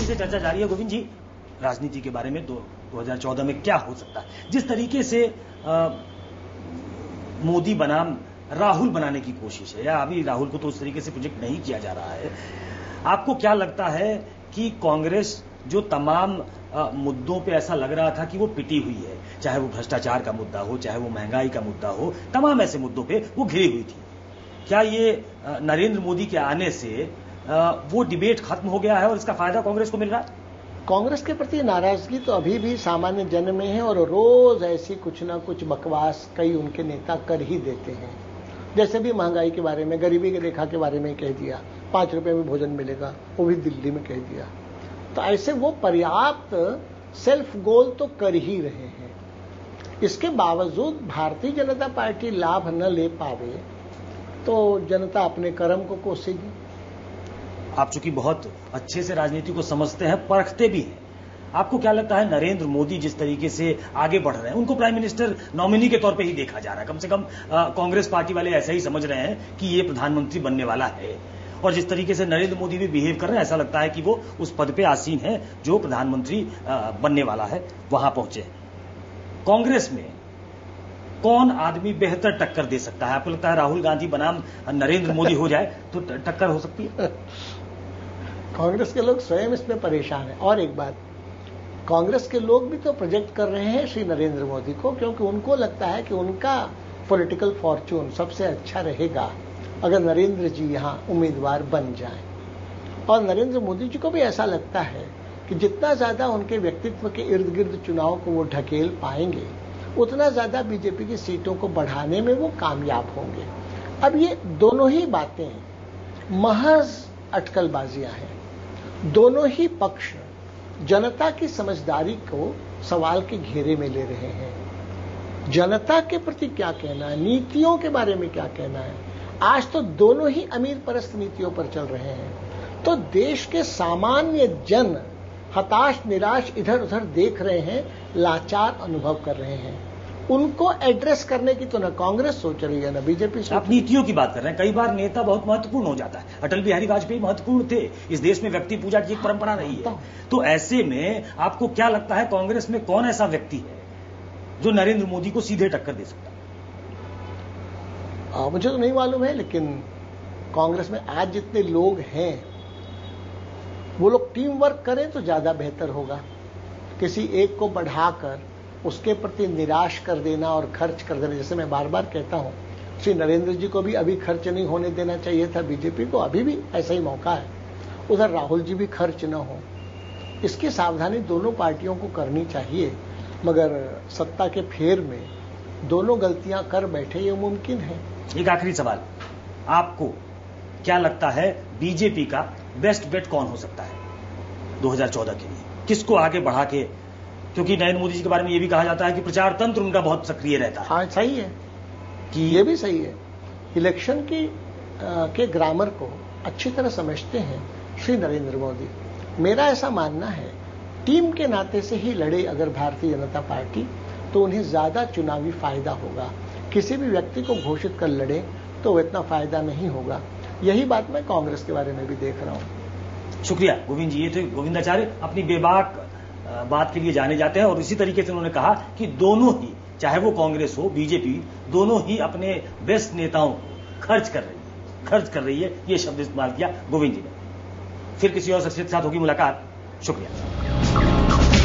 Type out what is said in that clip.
से चर्चा जारी है। गोविंद जी, राजनीति के बारे में 2014 में क्या हो सकता है? जिस तरीके से मोदी बनाम राहुल बनाने की कोशिश है, या अभी राहुल को तो उस तरीके से प्रोजेक्ट नहीं किया जा रहा है, आपको क्या लगता है कि कांग्रेस जो तमाम मुद्दों पे ऐसा लग रहा था कि वो पिटी हुई है, चाहे वो भ्रष्टाचार का मुद्दा हो, चाहे वो महंगाई का मुद्दा हो, तमाम ऐसे मुद्दों पे वो घिरी हुई थी, क्या ये नरेंद्र मोदी के आने से वो डिबेट खत्म हो गया है और इसका फायदा कांग्रेस को मिल रहा है? कांग्रेस के प्रति नाराजगी तो अभी भी सामान्य जन में है और रोज ऐसी कुछ ना कुछ बकवास कई उनके नेता कर ही देते हैं। जैसे भी महंगाई के बारे में, गरीबी की रेखा के बारे में कह दिया, 5 रुपए में भोजन मिलेगा, वो भी दिल्ली में कह दिया। तो ऐसे वो पर्याप्त सेल्फ गोल तो कर ही रहे हैं। इसके बावजूद भारतीय जनता पार्टी लाभ न ले पावे तो जनता अपने कर्म को कोसेगी। आप चूंकि बहुत अच्छे से राजनीति को समझते हैं, परखते भी हैं, आपको क्या लगता है नरेंद्र मोदी जिस तरीके से आगे बढ़ रहे हैं, उनको प्राइम मिनिस्टर नॉमिनी के तौर पे ही देखा जा रहा है, कम से कम कांग्रेस पार्टी वाले ऐसा ही समझ रहे हैं कि ये प्रधानमंत्री बनने वाला है, और जिस तरीके से नरेंद्र मोदी भी बिहेव कर रहे हैं, ऐसा लगता है कि वो उस पद पे आसीन है जो प्रधानमंत्री बनने वाला है, वहां पहुंचे। कांग्रेस में कौन आदमी बेहतर टक्कर दे सकता है? आपको लगता है राहुल गांधी बनाम नरेंद्र मोदी हो जाए तो टक्कर हो सकती है? कांग्रेस के लोग स्वयं इसमें परेशान हैं। और एक बात, कांग्रेस के लोग भी तो प्रोजेक्ट कर रहे हैं श्री नरेंद्र मोदी को, क्योंकि उनको लगता है कि उनका पॉलिटिकल फॉर्चून सबसे अच्छा रहेगा अगर नरेंद्र जी यहां उम्मीदवार बन जाएं। और नरेंद्र मोदी जी को भी ऐसा लगता है कि जितना ज्यादा उनके व्यक्तित्व के इर्द गिर्द चुनाव को वो ढकेल पाएंगे, उतना ज्यादा बीजेपी की सीटों को बढ़ाने में वो कामयाब होंगे। अब ये दोनों ही बातें महज अटकलबाजियां हैं। दोनों ही पक्ष जनता की समझदारी को सवाल के घेरे में ले रहे हैं। जनता के प्रति क्या कहना है, नीतियों के बारे में क्या कहना है, आज तो दोनों ही अमीर परस्त नीतियों पर चल रहे हैं। तो देश के सामान्य जन हताश निराश इधर उधर देख रहे हैं, लाचार अनुभव कर रहे हैं। उनको एड्रेस करने की तो न कांग्रेस सोच रही है, न बीजेपी सोच रही है। आप नीतियों की बात कर रहे हैं। कई बार नेता बहुत महत्वपूर्ण हो जाता है। अटल बिहारी वाजपेयी महत्वपूर्ण थे, इस देश में व्यक्ति पूजा की एक परंपरा रही है। तो ऐसे में आपको क्या लगता है कांग्रेस में कौन ऐसा व्यक्ति है जो नरेंद्र मोदी को सीधे टक्कर दे सकता है? मुझे तो नहीं मालूम है, लेकिन कांग्रेस में आज जितने लोग हैं वो लोग टीम वर्क करें तो ज्यादा बेहतर होगा। किसी एक को बढ़ाकर उसके प्रति निराश कर देना और खर्च कर देना, जैसे मैं बार बार कहता हूं, श्री नरेंद्र जी को भी अभी खर्च नहीं होने देना चाहिए था, बीजेपी को अभी भी ऐसा ही मौका है। उधर राहुल जी भी खर्च न हो, इसकी सावधानी दोनों पार्टियों को करनी चाहिए। मगर सत्ता के फेर में दोनों गलतियां कर बैठे ये मुमकिन है। एक आखिरी सवाल, आपको क्या लगता है बीजेपी का बेस्ट बेट कौन हो सकता है 2014 के लिए? किसको आगे बढ़ा के, क्योंकि नरेंद्र मोदी जी के बारे में यह भी कहा जाता है कि प्रचार तंत्र उनका बहुत सक्रिय रहता है। हाँ, सही है कि ये भी सही है। इलेक्शन के ग्रामर को अच्छी तरह समझते हैं श्री नरेंद्र मोदी। मेरा ऐसा मानना है, टीम के नाते से ही लड़े अगर भारतीय जनता पार्टी तो उन्हें ज्यादा चुनावी फायदा होगा। किसी भी व्यक्ति को घोषित कर लड़े तो वो इतना फायदा नहीं होगा। यही बात मैं कांग्रेस के बारे में भी देख रहा हूं। शुक्रिया गोविंद जी। ये थे गोविंदाचार्य, अपनी बेबाक बात के लिए जाने जाते हैं, और इसी तरीके से उन्होंने कहा कि दोनों ही, चाहे वो कांग्रेस हो बीजेपी, दोनों ही अपने बेस्ट नेताओं को खर्च कर रही है। ये शब्द इस्तेमाल किया गोविंद जी ने। फिर किसी और शख्सियत के साथ होगी मुलाकात। शुक्रिया।